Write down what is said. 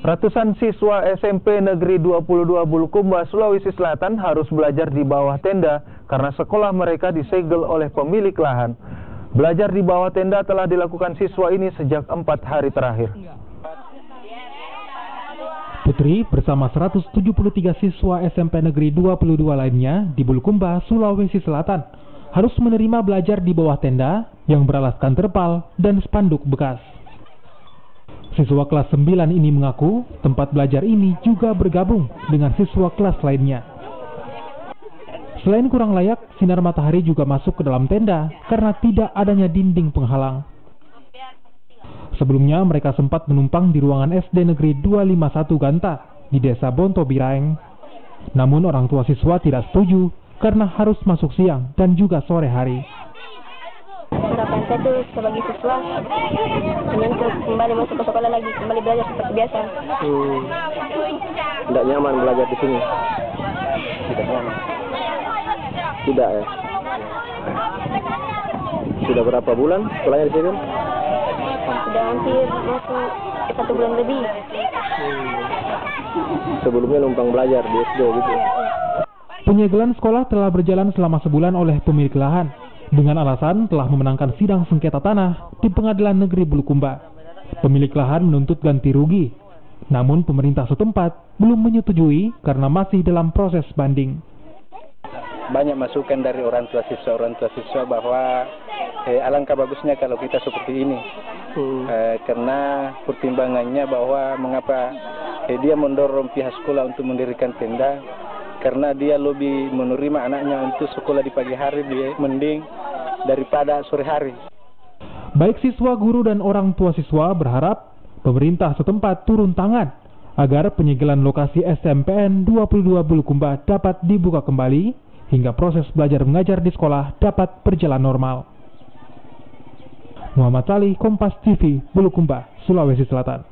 Ratusan siswa SMP Negeri 22 Bulukumba, Sulawesi Selatan harus belajar di bawah tenda karena sekolah mereka disegel oleh pemilik lahan. Belajar di bawah tenda telah dilakukan siswa ini sejak 4 hari terakhir. Putri bersama 173 siswa SMP Negeri 22 lainnya di Bulukumba, Sulawesi Selatan harus menerima belajar di bawah tenda yang beralaskan terpal dan spanduk bekas. Siswa kelas 9 ini mengaku tempat belajar ini juga bergabung dengan siswa kelas lainnya. Selain kurang layak, sinar matahari juga masuk ke dalam tenda karena tidak adanya dinding penghalang. Sebelumnya mereka sempat menumpang di ruangan SD Negeri 251 Ganta di Desa Bonto Biraeng. Namun orang tua siswa tidak setuju karena harus masuk siang dan juga sore hari. Harapan saya tuh sebagai siswa untuk kembali masuk ke sekolah lagi, kembali belajar seperti biasa. Tidak nyaman belajar di sini? Tidak nyaman? Tidak ya? Sudah berapa bulan sekolahnya di sini? Sudah hampir masuk 1 bulan lebih. Sebelumnya numpang belajar di SD gitu? Penyegelan sekolah telah berjalan selama sebulan oleh pemilik lahan dengan alasan telah memenangkan sidang sengketa tanah di Pengadilan Negeri Bulukumba. Pemilik lahan menuntut ganti rugi, namun pemerintah setempat belum menyetujui karena masih dalam proses banding. Banyak masukan dari orang tua siswa bahwa alangkah bagusnya kalau kita seperti ini, karena pertimbangannya bahwa mengapa dia mendorong pihak sekolah untuk mendirikan tenda, karena dia lebih menerima anaknya untuk sekolah di pagi hari dia mending daripada sore hari. Baik siswa, guru, dan orang tua siswa berharap pemerintah setempat turun tangan agar penyegelan lokasi SMPN 22 Bulukumba dapat dibuka kembali hingga proses belajar mengajar di sekolah dapat berjalan normal. Muhammad Salih, Kompas TV, Bulukumba, Sulawesi Selatan.